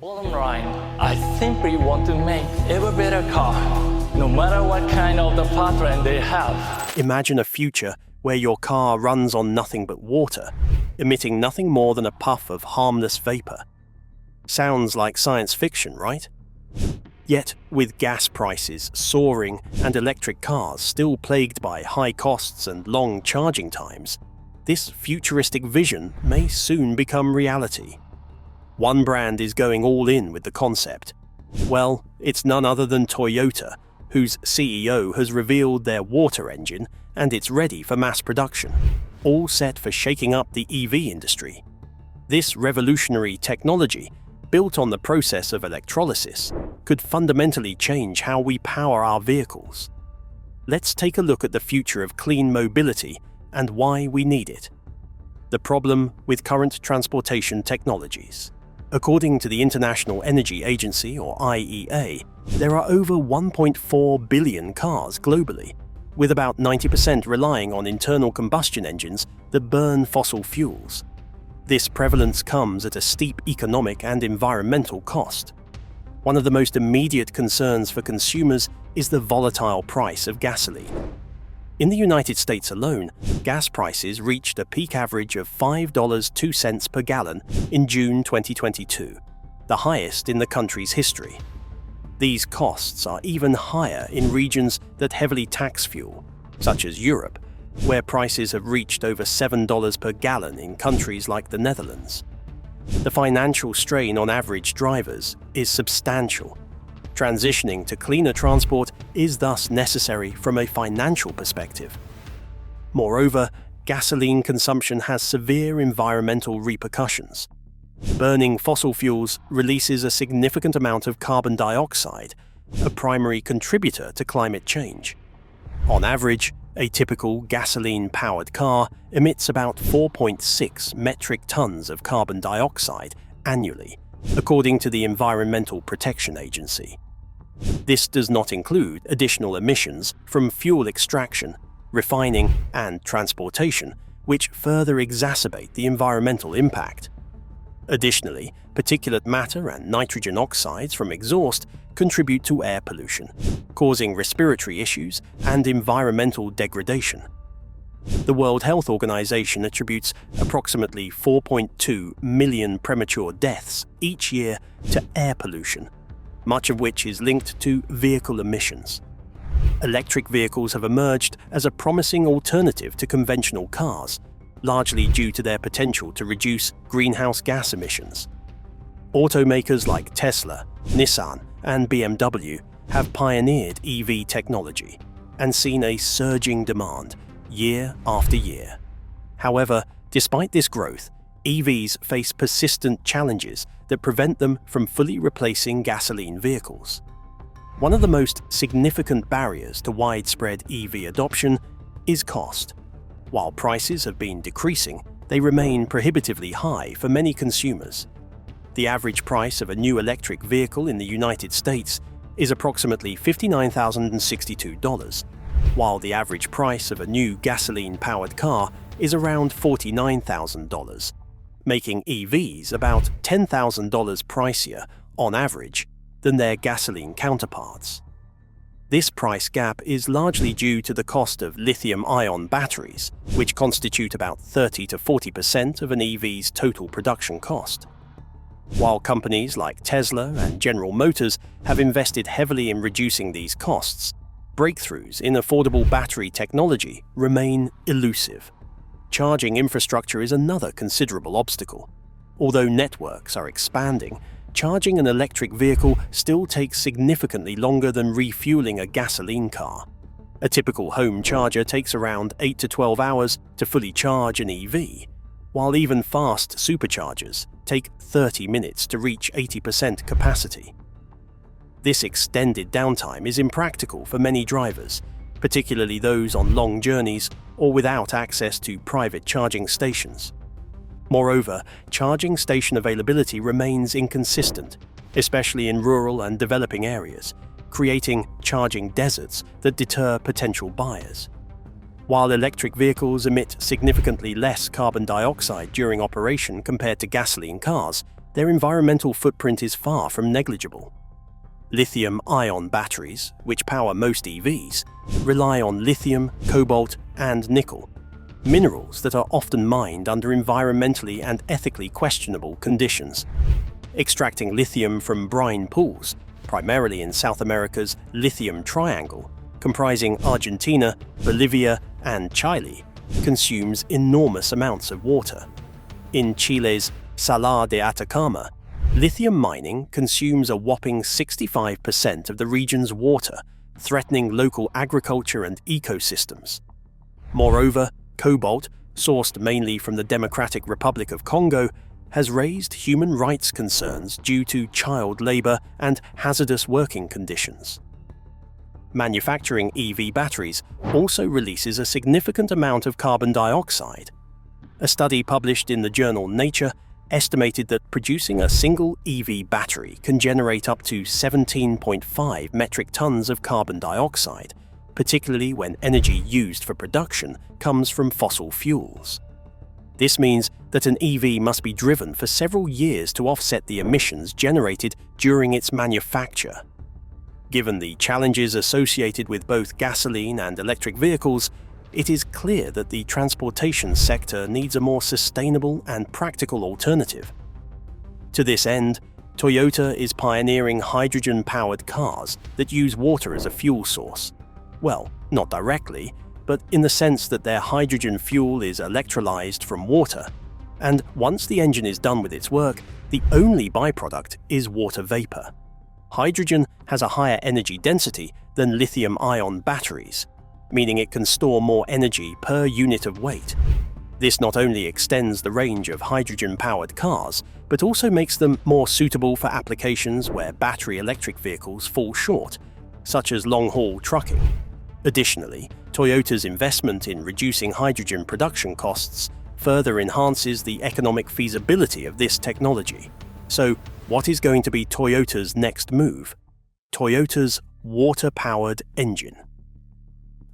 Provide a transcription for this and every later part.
Bottom line, I simply want to make ever better car, no matter what kind of the powertrain they have. Imagine a future where your car runs on nothing but water, emitting nothing more than a puff of harmless vapor. Sounds like science fiction, right? Yet, with gas prices soaring and electric cars still plagued by high costs and long charging times, this futuristic vision may soon become reality. One brand is going all in with the concept. Well, it's none other than Toyota, whose CEO has revealed their water engine and it's ready for mass production, all set for shaking up the EV industry. This revolutionary technology, built on the process of electrolysis, could fundamentally change how we power our vehicles. Let's take a look at the future of clean mobility and why we need it. The problem with current transportation technologies. According to the International Energy Agency, or IEA, there are over 1.4 billion cars globally, with about 90% relying on internal combustion engines that burn fossil fuels. This prevalence comes at a steep economic and environmental cost. One of the most immediate concerns for consumers is the volatile price of gasoline. In the United States alone, gas prices reached a peak average of $5.02 per gallon in June 2022, the highest in the country's history. These costs are even higher in regions that heavily tax fuel, such as Europe, where prices have reached over $7 per gallon in countries like the Netherlands. The financial strain on average drivers is substantial. Transitioning to cleaner transport is thus necessary from a financial perspective. Moreover, gasoline consumption has severe environmental repercussions. Burning fossil fuels releases a significant amount of carbon dioxide, a primary contributor to climate change. On average, a typical gasoline-powered car emits about 4.6 metric tons of carbon dioxide annually, according to the Environmental Protection Agency. This does not include additional emissions from fuel extraction, refining, and transportation, which further exacerbate the environmental impact. Additionally, particulate matter and nitrogen oxides from exhaust contribute to air pollution, causing respiratory issues and environmental degradation. The World Health Organization attributes approximately 4.2 million premature deaths each year to air pollution, much of which is linked to vehicle emissions. Electric vehicles have emerged as a promising alternative to conventional cars, largely due to their potential to reduce greenhouse gas emissions. Automakers like Tesla, Nissan, and BMW have pioneered EV technology and seen a surging demand year after year. However, despite this growth, EVs face persistent challenges that prevent them from fully replacing gasoline vehicles. One of the most significant barriers to widespread EV adoption is cost. While prices have been decreasing, they remain prohibitively high for many consumers. The average price of a new electric vehicle in the United States is approximately $59,062, while the average price of a new gasoline-powered car is around $49,000, making EVs about $10,000 pricier, on average, than their gasoline counterparts. This price gap is largely due to the cost of lithium-ion batteries, which constitute about 30 to 40% of an EV's total production cost. While companies like Tesla and General Motors have invested heavily in reducing these costs, breakthroughs in affordable battery technology remain elusive. Charging infrastructure is another considerable obstacle. Although networks are expanding, charging an electric vehicle still takes significantly longer than refueling a gasoline car. A typical home charger takes around 8 to 12 hours to fully charge an EV, while even fast superchargers take 30 minutes to reach 80% capacity. This extended downtime is impractical for many drivers, particularly those on long journeys or without access to private charging stations. Moreover, charging station availability remains inconsistent, especially in rural and developing areas, creating charging deserts that deter potential buyers. While electric vehicles emit significantly less carbon dioxide during operation compared to gasoline cars, their environmental footprint is far from negligible. Lithium-ion batteries, which power most EVs, rely on lithium, cobalt, and nickel, minerals that are often mined under environmentally and ethically questionable conditions. Extracting lithium from brine pools, primarily in South America's Lithium Triangle, comprising Argentina, Bolivia, and Chile, consumes enormous amounts of water. In Chile's Salar de Atacama, lithium mining consumes a whopping 65% of the region's water, threatening local agriculture and ecosystems. Moreover, cobalt, sourced mainly from the Democratic Republic of Congo, has raised human rights concerns due to child labor and hazardous working conditions. Manufacturing EV batteries also releases a significant amount of carbon dioxide. A study published in the journal Nature estimated that producing a single EV battery can generate up to 17.5 metric tons of carbon dioxide, particularly when energy used for production comes from fossil fuels. This means that an EV must be driven for several years to offset the emissions generated during its manufacture. Given the challenges associated with both gasoline and electric vehicles, it is clear that the transportation sector needs a more sustainable and practical alternative. To this end, Toyota is pioneering hydrogen-powered cars that use water as a fuel source. Well, not directly, but in the sense that their hydrogen fuel is electrolyzed from water, and once the engine is done with its work, the only byproduct is water vapor. Hydrogen has a higher energy density than lithium-ion batteries, meaning it can store more energy per unit of weight. This not only extends the range of hydrogen-powered cars, but also makes them more suitable for applications where battery electric vehicles fall short, such as long-haul trucking. Additionally, Toyota's investment in reducing hydrogen production costs further enhances the economic feasibility of this technology. So, what is going to be Toyota's next move? Toyota's water-powered engine.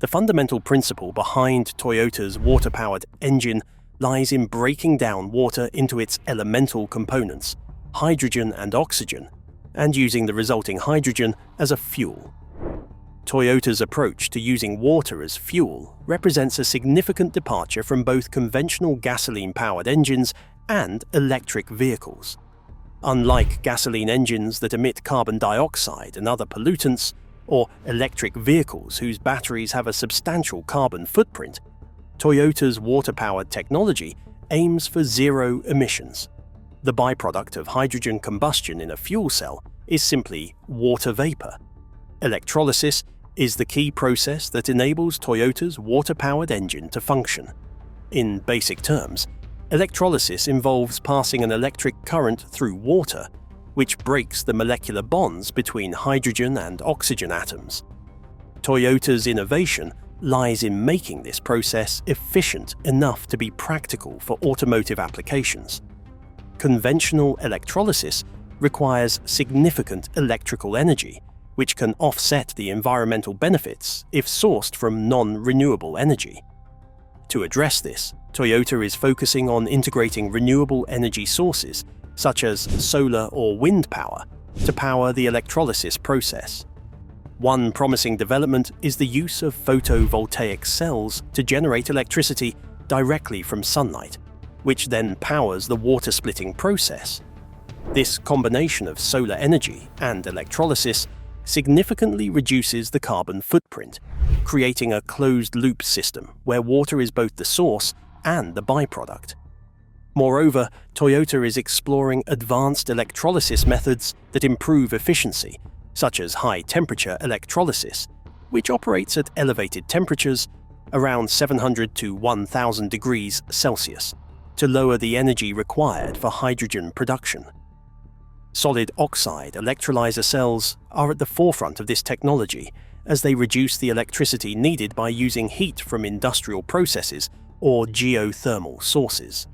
The fundamental principle behind Toyota's water-powered engine lies in breaking down water into its elemental components, hydrogen and oxygen, and using the resulting hydrogen as a fuel. Toyota's approach to using water as fuel represents a significant departure from both conventional gasoline-powered engines and electric vehicles. Unlike gasoline engines that emit carbon dioxide and other pollutants, or electric vehicles whose batteries have a substantial carbon footprint, Toyota's water-powered technology aims for zero emissions. The byproduct of hydrogen combustion in a fuel cell is simply water vapor. Electrolysis is the key process that enables Toyota's water-powered engine to function. In basic terms, electrolysis involves passing an electric current through water, which breaks the molecular bonds between hydrogen and oxygen atoms. Toyota's innovation lies in making this process efficient enough to be practical for automotive applications. Conventional electrolysis requires significant electrical energy, which can offset the environmental benefits if sourced from non-renewable energy. To address this, Toyota is focusing on integrating renewable energy sources, such as solar or wind power, to power the electrolysis process. One promising development is the use of photovoltaic cells to generate electricity directly from sunlight, which then powers the water-splitting process. This combination of solar energy and electrolysis significantly reduces the carbon footprint, creating a closed-loop system where water is both the source and the byproduct. Moreover, Toyota is exploring advanced electrolysis methods that improve efficiency, such as high-temperature electrolysis, which operates at elevated temperatures, around 700 to 1000 degrees Celsius, to lower the energy required for hydrogen production. Solid oxide electrolyzer cells are at the forefront of this technology, as they reduce the electricity needed by using heat from industrial processes or geothermal sources.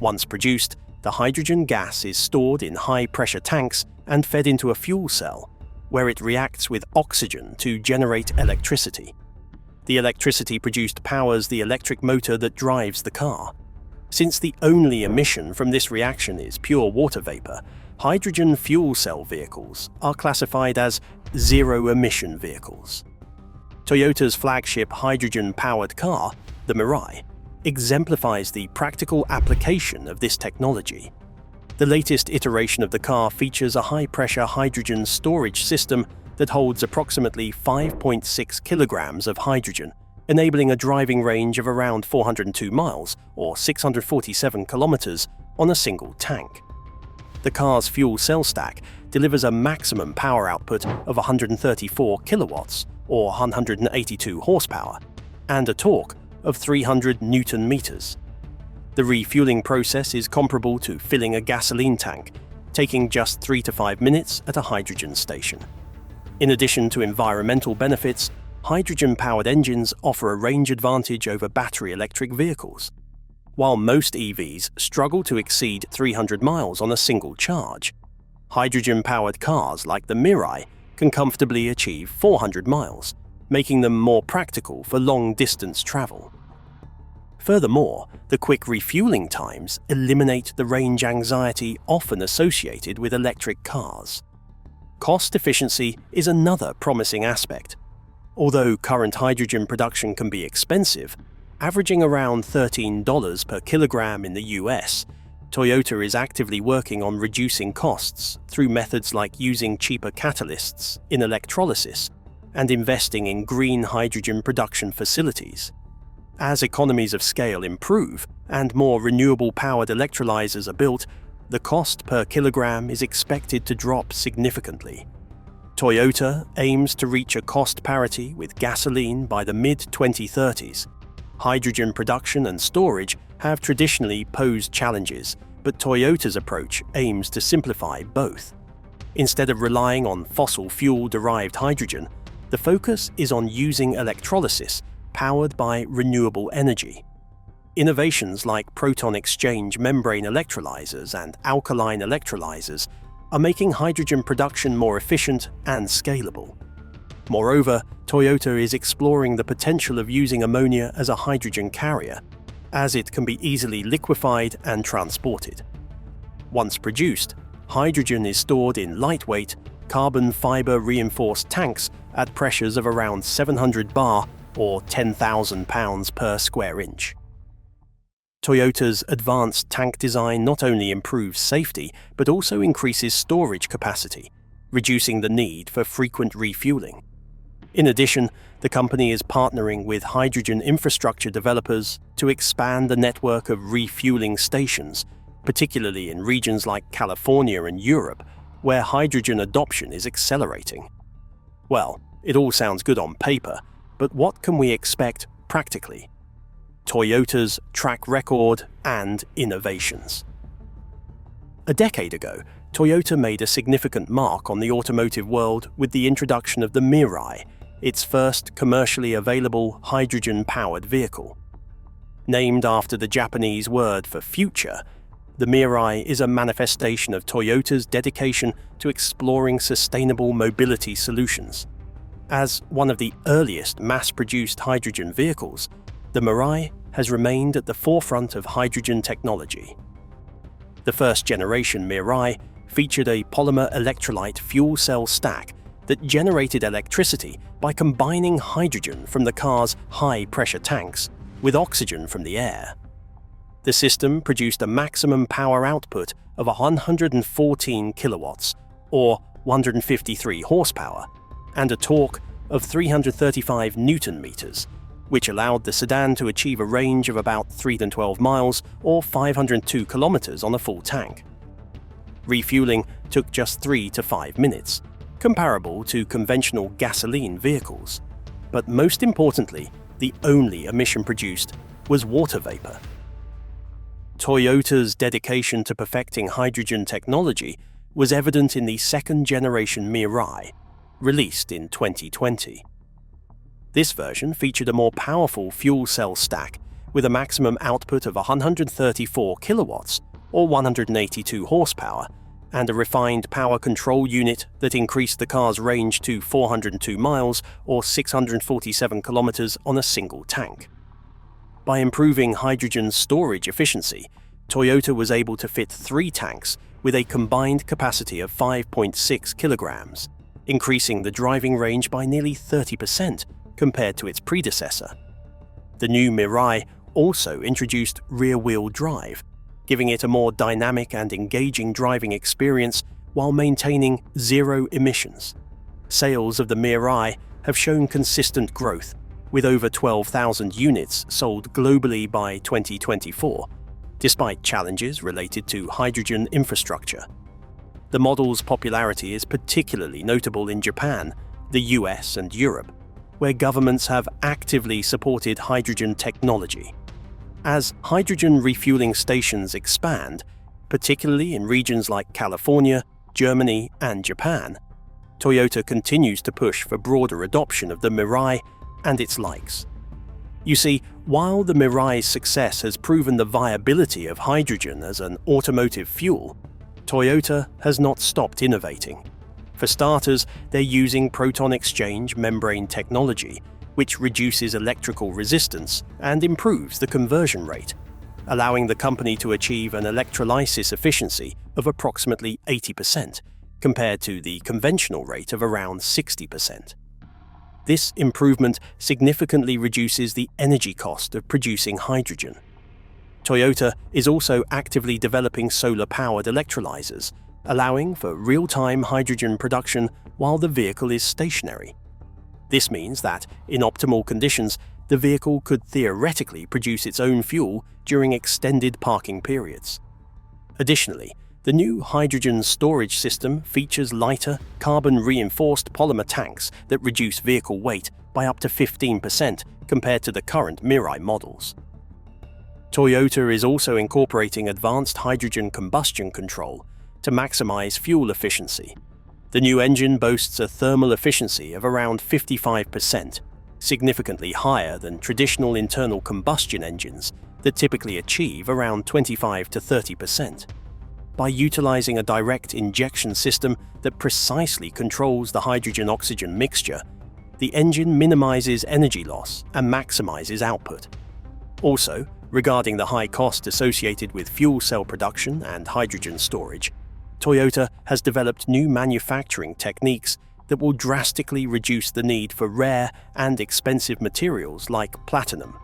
Once produced, the hydrogen gas is stored in high-pressure tanks and fed into a fuel cell, where it reacts with oxygen to generate electricity. The electricity produced powers the electric motor that drives the car. Since the only emission from this reaction is pure water vapor, hydrogen fuel cell vehicles are classified as zero-emission vehicles. Toyota's flagship hydrogen-powered car, the Mirai, exemplifies the practical application of this technology. The latest iteration of the car features a high-pressure hydrogen storage system that holds approximately 5.6 kilograms of hydrogen, enabling a driving range of around 402 miles or 647 kilometers on a single tank. The car's fuel cell stack delivers a maximum power output of 134 kilowatts or 182 horsepower and a torque of 300 newton meters. The refueling process is comparable to filling a gasoline tank, taking just 3 to 5 minutes at a hydrogen station. In addition to environmental benefits, hydrogen-powered engines offer a range advantage over battery electric vehicles. While most EVs struggle to exceed 300 miles on a single charge, hydrogen-powered cars like the Mirai can comfortably achieve 400 miles, making them more practical for long-distance travel. Furthermore, the quick refueling times eliminate the range anxiety often associated with electric cars. Cost efficiency is another promising aspect. Although current hydrogen production can be expensive, averaging around $13 per kilogram in the US, Toyota is actively working on reducing costs through methods like using cheaper catalysts in electrolysis and investing in green hydrogen production facilities. As economies of scale improve and more renewable-powered electrolyzers are built, the cost per kilogram is expected to drop significantly. Toyota aims to reach a cost parity with gasoline by the mid-2030s. Hydrogen production and storage have traditionally posed challenges, but Toyota's approach aims to simplify both. Instead of relying on fossil fuel-derived hydrogen, the focus is on using electrolysis powered by renewable energy. Innovations like proton exchange membrane electrolyzers and alkaline electrolyzers are making hydrogen production more efficient and scalable. Moreover, Toyota is exploring the potential of using ammonia as a hydrogen carrier, as it can be easily liquefied and transported. Once produced, hydrogen is stored in lightweight, carbon fiber reinforced tanks at pressures of around 700 bar or 10,000 pounds per square inch. Toyota's advanced tank design not only improves safety but also increases storage capacity, reducing the need for frequent refueling. In addition, the company is partnering with hydrogen infrastructure developers to expand the network of refueling stations, particularly in regions like California and Europe, where hydrogen adoption is accelerating. Well, it all sounds good on paper, but what can we expect practically? Toyota's track record and innovations. A decade ago, Toyota made a significant mark on the automotive world with the introduction of the Mirai, its first commercially available hydrogen-powered vehicle. Named after the Japanese word for future, the Mirai is a manifestation of Toyota's dedication to exploring sustainable mobility solutions. As one of the earliest mass-produced hydrogen vehicles, the Mirai has remained at the forefront of hydrogen technology. The first-generation Mirai featured a polymer electrolyte fuel cell stack that generated electricity by combining hydrogen from the car's high-pressure tanks with oxygen from the air. The system produced a maximum power output of 114 kilowatts, or 153 horsepower, and a torque of 335 newton meters, which allowed the sedan to achieve a range of about 3 to 12 miles or 502 kilometers on a full tank. Refueling took just 3 to 5 minutes, comparable to conventional gasoline vehicles. But most importantly, the only emission produced was water vapor. Toyota's dedication to perfecting hydrogen technology was evident in the second-generation Mirai, released in 2020. This version featured a more powerful fuel cell stack with a maximum output of 134 kilowatts or 182 horsepower and a refined power control unit that increased the car's range to 402 miles or 647 kilometers on a single tank. By improving hydrogen storage efficiency, Toyota was able to fit 3 tanks with a combined capacity of 5.6 kilograms, increasing the driving range by nearly 30% compared to its predecessor. The new Mirai also introduced rear-wheel drive, giving it a more dynamic and engaging driving experience while maintaining zero emissions. Sales of the Mirai have shown consistent growth, with over 12,000 units sold globally by 2024, despite challenges related to hydrogen infrastructure. The model's popularity is particularly notable in Japan, the US, and Europe, where governments have actively supported hydrogen technology. As hydrogen refueling stations expand, particularly in regions like California, Germany, and Japan, Toyota continues to push for broader adoption of the Mirai and its likes. You see, while the Mirai's success has proven the viability of hydrogen as an automotive fuel, Toyota has not stopped innovating. For starters, they're using proton exchange membrane technology, which reduces electrical resistance and improves the conversion rate, allowing the company to achieve an electrolysis efficiency of approximately 80%, compared to the conventional rate of around 60%. This improvement significantly reduces the energy cost of producing hydrogen. Toyota is also actively developing solar-powered electrolyzers, allowing for real-time hydrogen production while the vehicle is stationary. This means that, in optimal conditions, the vehicle could theoretically produce its own fuel during extended parking periods. Additionally, the new hydrogen storage system features lighter, carbon-reinforced polymer tanks that reduce vehicle weight by up to 15% compared to the current Mirai models. Toyota is also incorporating advanced hydrogen combustion control to maximize fuel efficiency. The new engine boasts a thermal efficiency of around 55%, significantly higher than traditional internal combustion engines that typically achieve around 25 to 30%. By utilizing a direct injection system that precisely controls the hydrogen-oxygen mixture, the engine minimizes energy loss and maximizes output. Also, regarding the high cost associated with fuel cell production and hydrogen storage, Toyota has developed new manufacturing techniques that will drastically reduce the need for rare and expensive materials like platinum.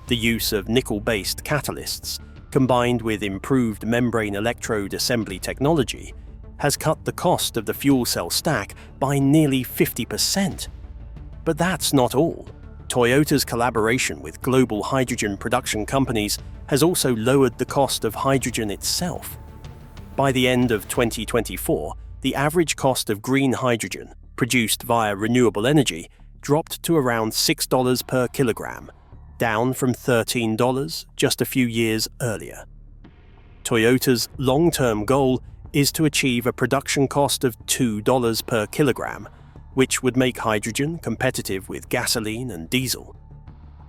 The use of nickel-based catalysts, combined with improved membrane electrode assembly technology, has cut the cost of the fuel cell stack by nearly 50%. But that's not all. Toyota's collaboration with global hydrogen production companies has also lowered the cost of hydrogen itself. By the end of 2024, the average cost of green hydrogen, produced via renewable energy, dropped to around $6 per kilogram, down from $13 just a few years earlier. Toyota's long-term goal is to achieve a production cost of $2 per kilogram, which would make hydrogen competitive with gasoline and diesel.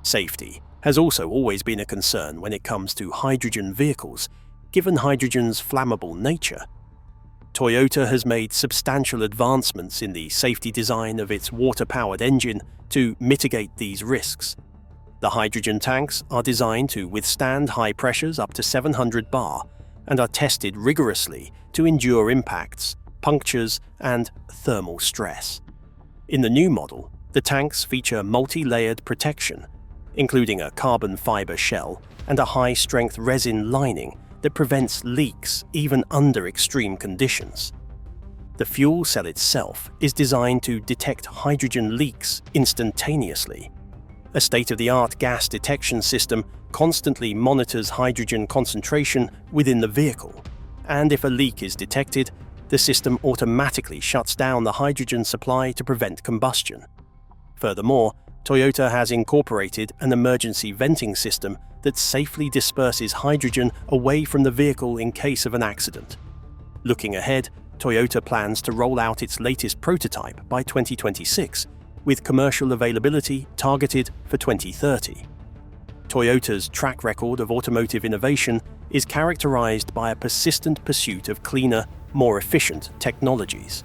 Safety has also always been a concern when it comes to hydrogen vehicles, given hydrogen's flammable nature. Toyota has made substantial advancements in the safety design of its water-powered engine to mitigate these risks. The hydrogen tanks are designed to withstand high pressures up to 700 bar and are tested rigorously to endure impacts, punctures, and thermal stress. In the new model, the tanks feature multi-layered protection, including a carbon fiber shell and a high-strength resin lining that prevents leaks even under extreme conditions. The fuel cell itself is designed to detect hydrogen leaks instantaneously. A state-of-the-art gas detection system constantly monitors hydrogen concentration within the vehicle, and if a leak is detected, the system automatically shuts down the hydrogen supply to prevent combustion. Furthermore, Toyota has incorporated an emergency venting system that safely disperses hydrogen away from the vehicle in case of an accident. Looking ahead, Toyota plans to roll out its latest prototype by 2026, with commercial availability targeted for 2030. Toyota's track record of automotive innovation is characterized by a persistent pursuit of cleaner, more efficient technologies.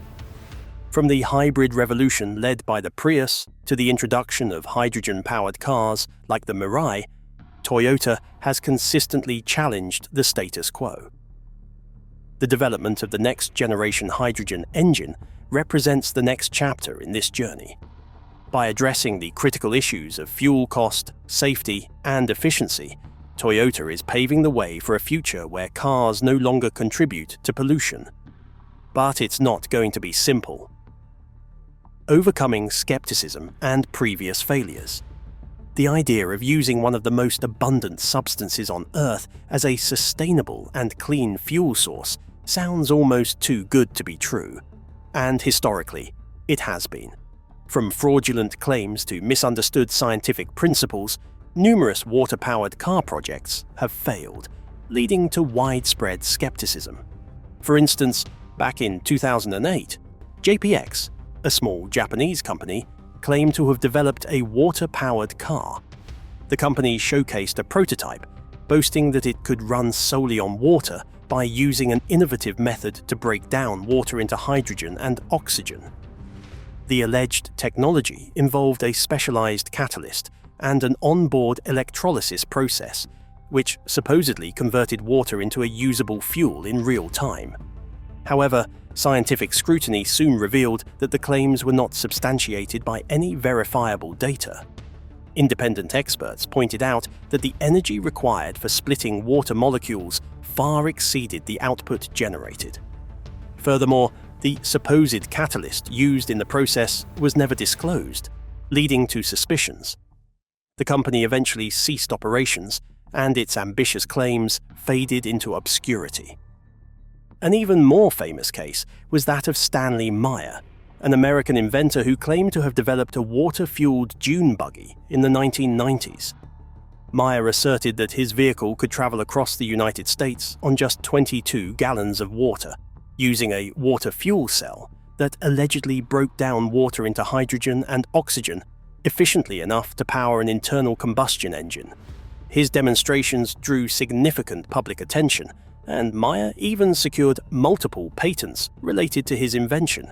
From the hybrid revolution led by the Prius to the introduction of hydrogen-powered cars like the Mirai, Toyota has consistently challenged the status quo. The development of the next-generation hydrogen engine represents the next chapter in this journey. By addressing the critical issues of fuel cost, safety, and efficiency, Toyota is paving the way for a future where cars no longer contribute to pollution. But it's not going to be simple. Overcoming skepticism and previous failures. The idea of using one of the most abundant substances on Earth as a sustainable and clean fuel source sounds almost too good to be true. And historically, it has been. From fraudulent claims to misunderstood scientific principles, numerous water-powered car projects have failed, leading to widespread skepticism. For instance, back in 2008, JPX, a small Japanese company, claimed to have developed a water-powered car. The company showcased a prototype, boasting that it could run solely on water by using an innovative method to break down water into hydrogen and oxygen. The alleged technology involved a specialized catalyst and an onboard electrolysis process, which supposedly converted water into a usable fuel in real time. However, scientific scrutiny soon revealed that the claims were not substantiated by any verifiable data. Independent experts pointed out that the energy required for splitting water molecules far exceeded the output generated. Furthermore, the supposed catalyst used in the process was never disclosed, leading to suspicions. The company eventually ceased operations, and its ambitious claims faded into obscurity. An even more famous case was that of Stanley Meyer, an American inventor who claimed to have developed a water-fueled dune buggy in the 1990s. Meyer asserted that his vehicle could travel across the United States on just 22 gallons of water, using a water fuel cell that allegedly broke down water into hydrogen and oxygen efficiently enough to power an internal combustion engine. His demonstrations drew significant public attention, and Meyer even secured multiple patents related to his invention.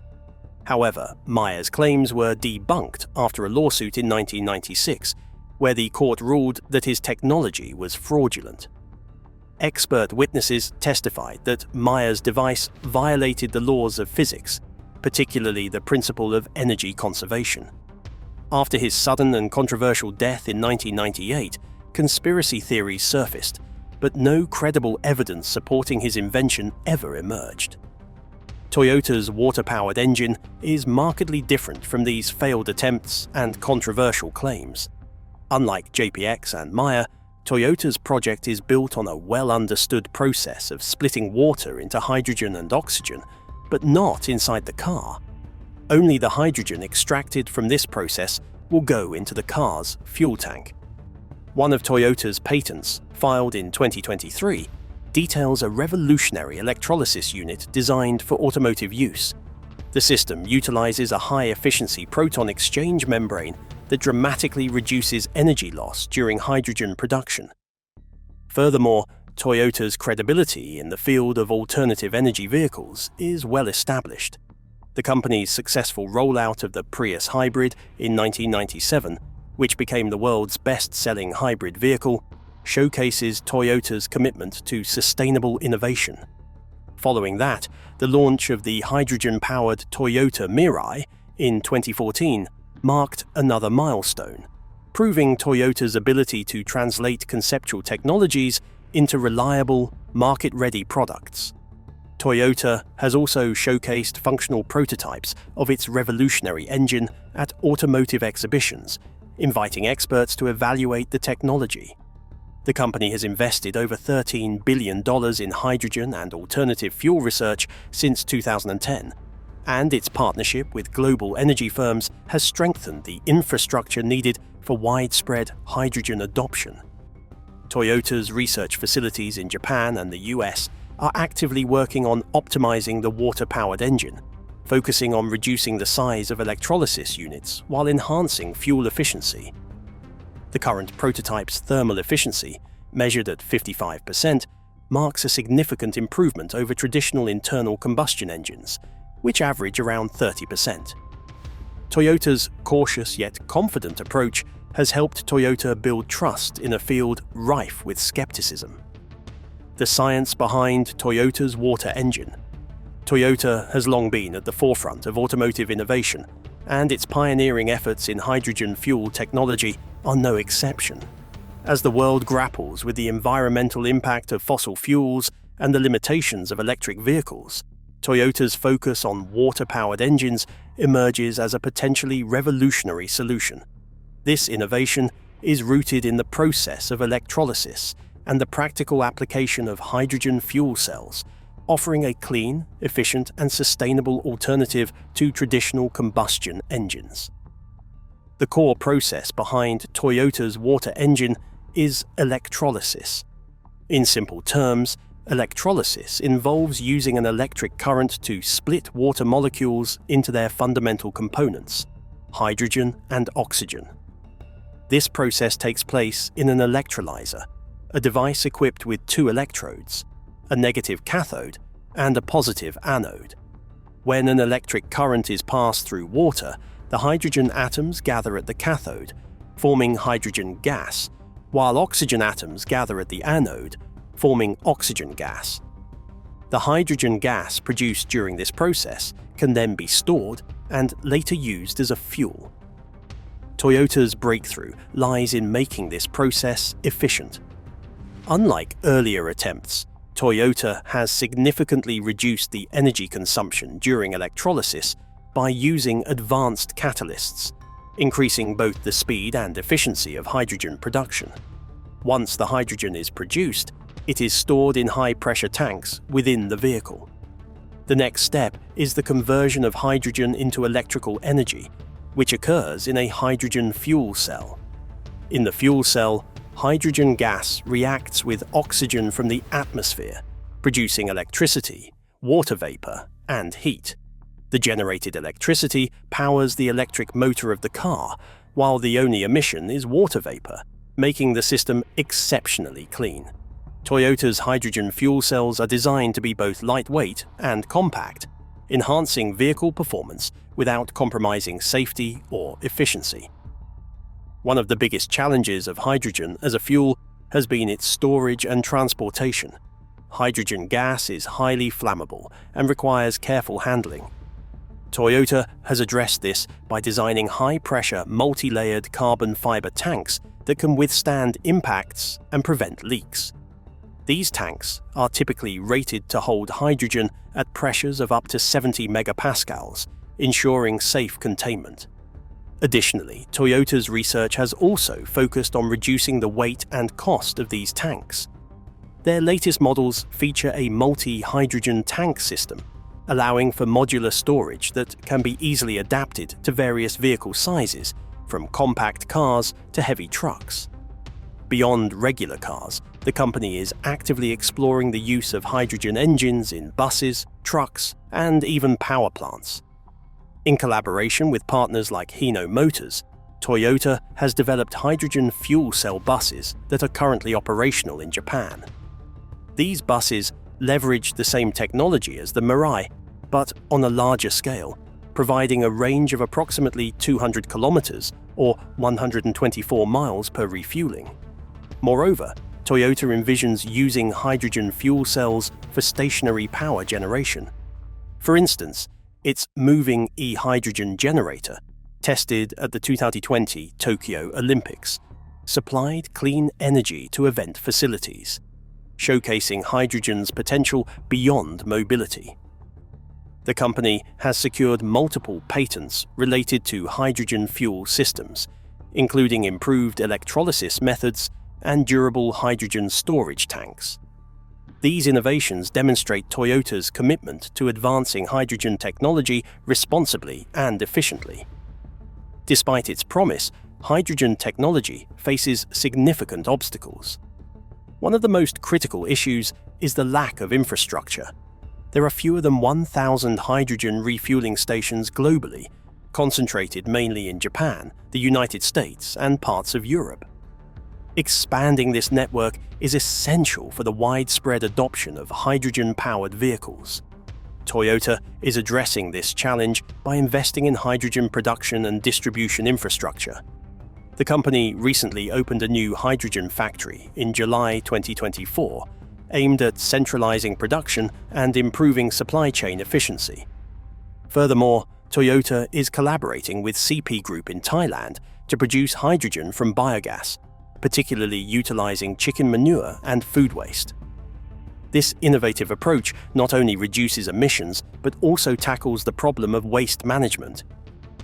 However, Meyer's claims were debunked after a lawsuit in 1996, where the court ruled that his technology was fraudulent. Expert witnesses testified that Meyer's device violated the laws of physics, particularly the principle of energy conservation. After his sudden and controversial death in 1998, conspiracy theories surfaced, but no credible evidence supporting his invention ever emerged. Toyota's water-powered engine is markedly different from these failed attempts and controversial claims. Unlike JPX and Meyer, Toyota's project is built on a well-understood process of splitting water into hydrogen and oxygen, but not inside the car. Only the hydrogen extracted from this process will go into the car's fuel tank. One of Toyota's patents, filed in 2023, details a revolutionary electrolysis unit designed for automotive use. The system utilizes a high-efficiency proton exchange membrane that dramatically reduces energy loss during hydrogen production. Furthermore, Toyota's credibility in the field of alternative energy vehicles is well established. The company's successful rollout of the Prius hybrid in 1997, which became the world's best-selling hybrid vehicle, showcases Toyota's commitment to sustainable innovation. Following that, the launch of the hydrogen-powered Toyota Mirai in 2014 marked another milestone, proving Toyota's ability to translate conceptual technologies into reliable, market-ready products. Toyota has also showcased functional prototypes of its revolutionary engine at automotive exhibitions, inviting experts to evaluate the technology. The company has invested over $13 billion in hydrogen and alternative fuel research since 2010, and its partnership with global energy firms has strengthened the infrastructure needed for widespread hydrogen adoption. Toyota's research facilities in Japan and the US are actively working on optimizing the water-powered engine, focusing on reducing the size of electrolysis units while enhancing fuel efficiency. The current prototype's thermal efficiency, measured at 55%, marks a significant improvement over traditional internal combustion engines, which average around 30%. Toyota's cautious yet confident approach has helped Toyota build trust in a field rife with skepticism. The science behind Toyota's water engine. Toyota has long been at the forefront of automotive innovation, and its pioneering efforts in hydrogen fuel technology are no exception. As the world grapples with the environmental impact of fossil fuels and the limitations of electric vehicles, Toyota's focus on water-powered engines emerges as a potentially revolutionary solution. This innovation is rooted in the process of electrolysis and the practical application of hydrogen fuel cells, offering a clean, efficient, and sustainable alternative to traditional combustion engines. The core process behind Toyota's water engine is electrolysis. In simple terms, electrolysis involves using an electric current to split water molecules into their fundamental components, hydrogen and oxygen. This process takes place in an electrolyzer, a device equipped with two electrodes, a negative cathode and a positive anode. When an electric current is passed through water, the hydrogen atoms gather at the cathode, forming hydrogen gas, while oxygen atoms gather at the anode, forming oxygen gas. The hydrogen gas produced during this process can then be stored and later used as a fuel. Toyota's breakthrough lies in making this process efficient. Unlike earlier attempts, Toyota has significantly reduced the energy consumption during electrolysis by using advanced catalysts, increasing both the speed and efficiency of hydrogen production. Once the hydrogen is produced, it is stored in high-pressure tanks within the vehicle. The next step is the conversion of hydrogen into electrical energy, which occurs in a hydrogen fuel cell. In the fuel cell, hydrogen gas reacts with oxygen from the atmosphere, producing electricity, water vapor, and heat. The generated electricity powers the electric motor of the car, while the only emission is water vapor, making the system exceptionally clean. Toyota's hydrogen fuel cells are designed to be both lightweight and compact, enhancing vehicle performance without compromising safety or efficiency. One of the biggest challenges of hydrogen as a fuel has been its storage and transportation. Hydrogen gas is highly flammable and requires careful handling. Toyota has addressed this by designing high-pressure, multi-layered carbon fiber tanks that can withstand impacts and prevent leaks. These tanks are typically rated to hold hydrogen at pressures of up to 70 megapascals, ensuring safe containment. Additionally, Toyota's research has also focused on reducing the weight and cost of these tanks. Their latest models feature a multi-hydrogen tank system, allowing for modular storage that can be easily adapted to various vehicle sizes, from compact cars to heavy trucks. Beyond regular cars, the company is actively exploring the use of hydrogen engines in buses, trucks, and even power plants. In collaboration with partners like Hino Motors, Toyota has developed hydrogen fuel cell buses that are currently operational in Japan. These buses leverage the same technology as the Mirai, but on a larger scale, providing a range of approximately 200 kilometers or 124 miles per refueling. Moreover, Toyota envisions using hydrogen fuel cells for stationary power generation. For instance, its moving e-hydrogen generator, tested at the 2020 Tokyo Olympics, supplied clean energy to event facilities, showcasing hydrogen's potential beyond mobility. The company has secured multiple patents related to hydrogen fuel systems, including improved electrolysis methods and durable hydrogen storage tanks. These innovations demonstrate Toyota's commitment to advancing hydrogen technology responsibly and efficiently. Despite its promise, hydrogen technology faces significant obstacles. One of the most critical issues is the lack of infrastructure. There are fewer than 1,000 hydrogen refueling stations globally, concentrated mainly in Japan, the United States, and parts of Europe. Expanding this network is essential for the widespread adoption of hydrogen-powered vehicles. Toyota is addressing this challenge by investing in hydrogen production and distribution infrastructure. The company recently opened a new hydrogen factory in July 2024, aimed at centralizing production and improving supply chain efficiency. Furthermore, Toyota is collaborating with CP Group in Thailand to produce hydrogen from biogas, particularly utilizing chicken manure and food waste. This innovative approach not only reduces emissions but also tackles the problem of waste management.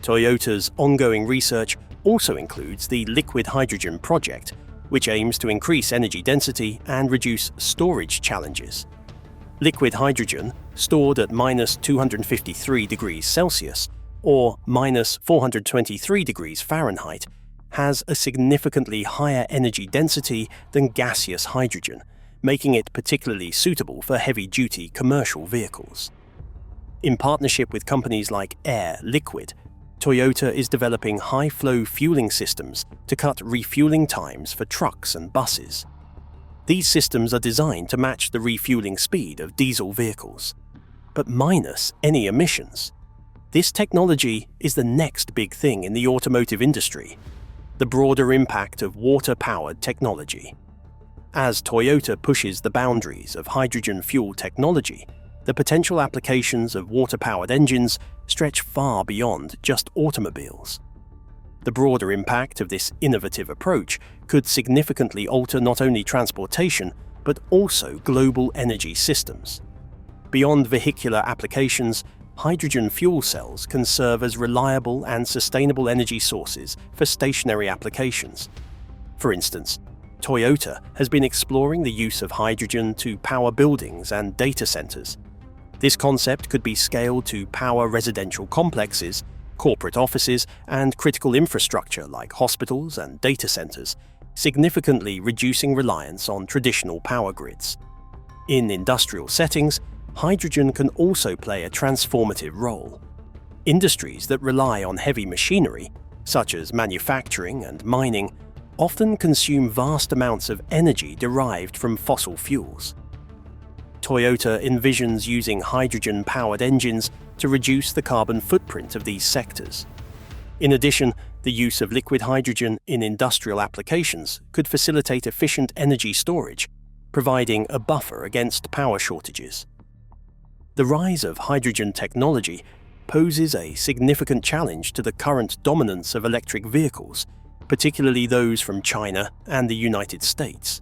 Toyota's ongoing research also includes the liquid hydrogen project, which aims to increase energy density and reduce storage challenges. Liquid hydrogen, stored at -253 degrees Celsius or -423 degrees Fahrenheit, has a significantly higher energy density than gaseous hydrogen, making it particularly suitable for heavy-duty commercial vehicles. In partnership with companies like Air Liquid, Toyota is developing high-flow fueling systems to cut refueling times for trucks and buses. These systems are designed to match the refueling speed of diesel vehicles, but minus any emissions. This technology is the next big thing in the automotive industry, the broader impact of water-powered technology. As Toyota pushes the boundaries of hydrogen fuel technology, the potential applications of water-powered engines stretch far beyond just automobiles. The broader impact of this innovative approach could significantly alter not only transportation, but also global energy systems. Beyond vehicular applications, hydrogen fuel cells can serve as reliable and sustainable energy sources for stationary applications. For instance, Toyota has been exploring the use of hydrogen to power buildings and data centers. This concept could be scaled to power residential complexes, corporate offices, and critical infrastructure like hospitals and data centers, significantly reducing reliance on traditional power grids. In industrial settings, hydrogen can also play a transformative role. Industries that rely on heavy machinery, such as manufacturing and mining, often consume vast amounts of energy derived from fossil fuels. Toyota envisions using hydrogen-powered engines to reduce the carbon footprint of these sectors. In addition, the use of liquid hydrogen in industrial applications could facilitate efficient energy storage, providing a buffer against power shortages. The rise of hydrogen technology poses a significant challenge to the current dominance of electric vehicles, particularly those from China and the United States.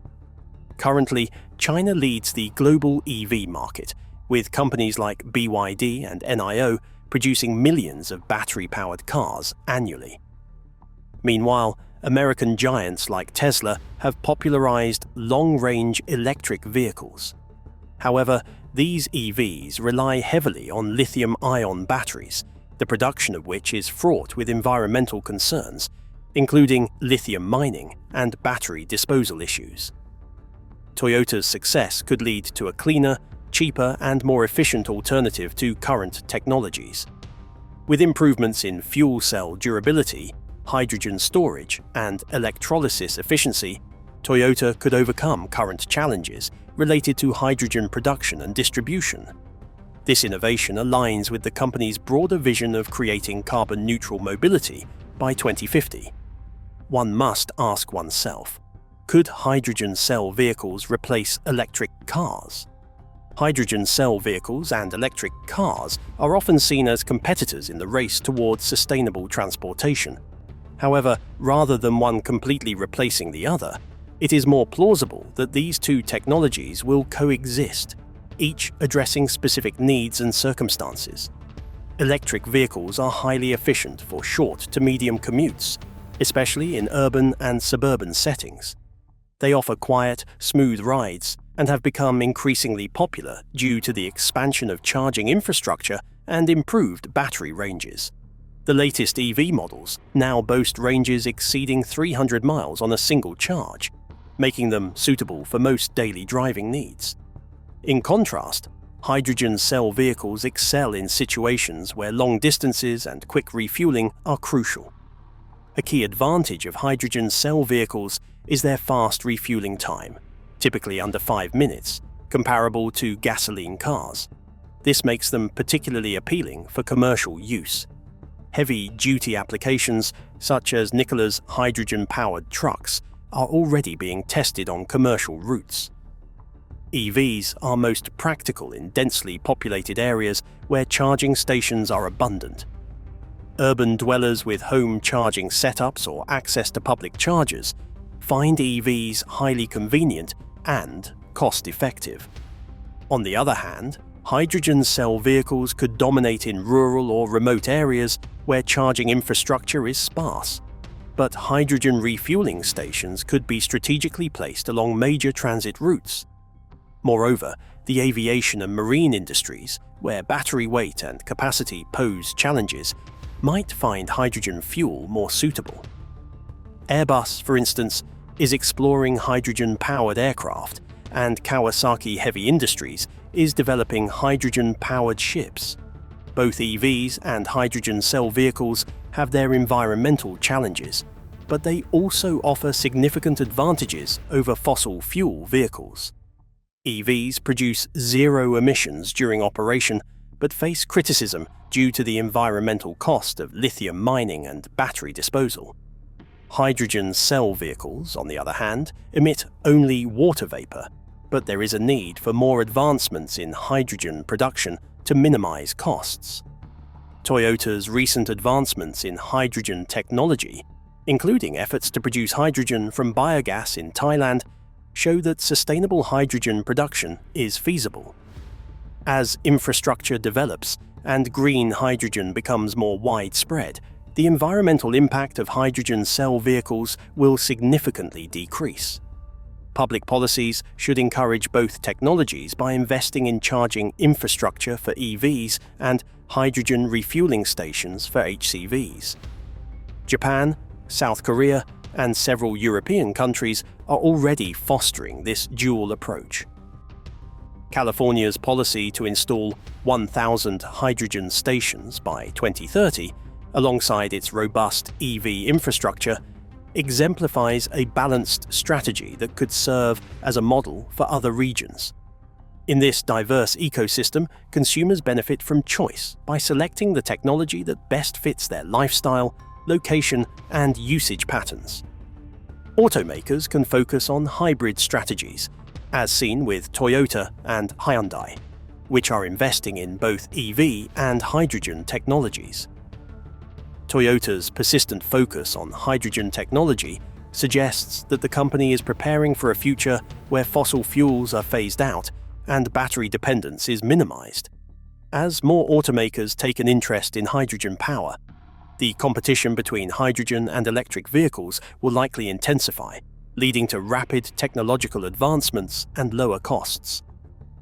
Currently, China leads the global EV market, with companies like BYD and NIO producing millions of battery-powered cars annually. Meanwhile, American giants like Tesla have popularized long-range electric vehicles. However, these EVs rely heavily on lithium-ion batteries, the production of which is fraught with environmental concerns, including lithium mining and battery disposal issues. Toyota's success could lead to a cleaner, cheaper, and more efficient alternative to current technologies. With improvements in fuel cell durability, hydrogen storage, and electrolysis efficiency, Toyota could overcome current challenges related to hydrogen production and distribution. This innovation aligns with the company's broader vision of creating carbon-neutral mobility by 2050. One must ask oneself, could hydrogen cell vehicles replace electric cars? Hydrogen cell vehicles and electric cars are often seen as competitors in the race towards sustainable transportation. However, rather than one completely replacing the other, it is more plausible that these two technologies will coexist, each addressing specific needs and circumstances. Electric vehicles are highly efficient for short to medium commutes, especially in urban and suburban settings. They offer quiet, smooth rides and have become increasingly popular due to the expansion of charging infrastructure and improved battery ranges. The latest EV models now boast ranges exceeding 300 miles on a single charge, making them suitable for most daily driving needs. In contrast, hydrogen cell vehicles excel in situations where long distances and quick refueling are crucial. A key advantage of hydrogen cell vehicles is their fast refueling time, typically under 5 minutes, comparable to gasoline cars. This makes them particularly appealing for commercial use. Heavy-duty applications, such as Nikola's hydrogen-powered trucks, are already being tested on commercial routes. EVs are most practical in densely populated areas where charging stations are abundant. Urban dwellers with home charging setups or access to public chargers find EVs highly convenient and cost-effective. On the other hand, hydrogen cell vehicles could dominate in rural or remote areas where charging infrastructure is sparse. But hydrogen refueling stations could be strategically placed along major transit routes. Moreover, the aviation and marine industries, where battery weight and capacity pose challenges, might find hydrogen fuel more suitable. Airbus, for instance, is exploring hydrogen-powered aircraft, and Kawasaki Heavy Industries is developing hydrogen-powered ships. Both EVs and hydrogen cell vehicles have their environmental challenges, but they also offer significant advantages over fossil fuel vehicles. EVs produce zero emissions during operation, but face criticism due to the environmental cost of lithium mining and battery disposal. Hydrogen cell vehicles, on the other hand, emit only water vapor, but there is a need for more advancements in hydrogen production to minimize costs. Toyota's recent advancements in hydrogen technology, including efforts to produce hydrogen from biogas in Thailand, show that sustainable hydrogen production is feasible. As infrastructure develops and green hydrogen becomes more widespread, the environmental impact of hydrogen cell vehicles will significantly decrease. Public policies should encourage both technologies by investing in charging infrastructure for EVs and hydrogen refueling stations for HCVs. Japan, South Korea, and several European countries are already fostering this dual approach. California's policy to install 1,000 hydrogen stations by 2030, alongside its robust EV infrastructure, exemplifies a balanced strategy that could serve as a model for other regions. In this diverse ecosystem, consumers benefit from choice by selecting the technology that best fits their lifestyle, location, and usage patterns. Automakers can focus on hybrid strategies, as seen with Toyota and Hyundai, which are investing in both EV and hydrogen technologies. Toyota's persistent focus on hydrogen technology suggests that the company is preparing for a future where fossil fuels are phased out and battery dependence is minimized. As more automakers take an interest in hydrogen power, the competition between hydrogen and electric vehicles will likely intensify, leading to rapid technological advancements and lower costs.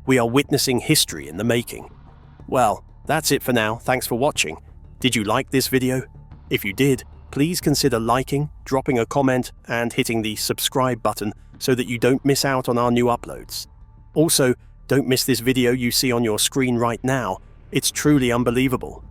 We are witnessing history in the making. Well, that's it for now. Thanks for watching. Did you like this video? If you did, please consider liking, dropping a comment, and hitting the subscribe button so that you don't miss out on our new uploads. Also, don't miss this video you see on your screen right now. It's truly unbelievable.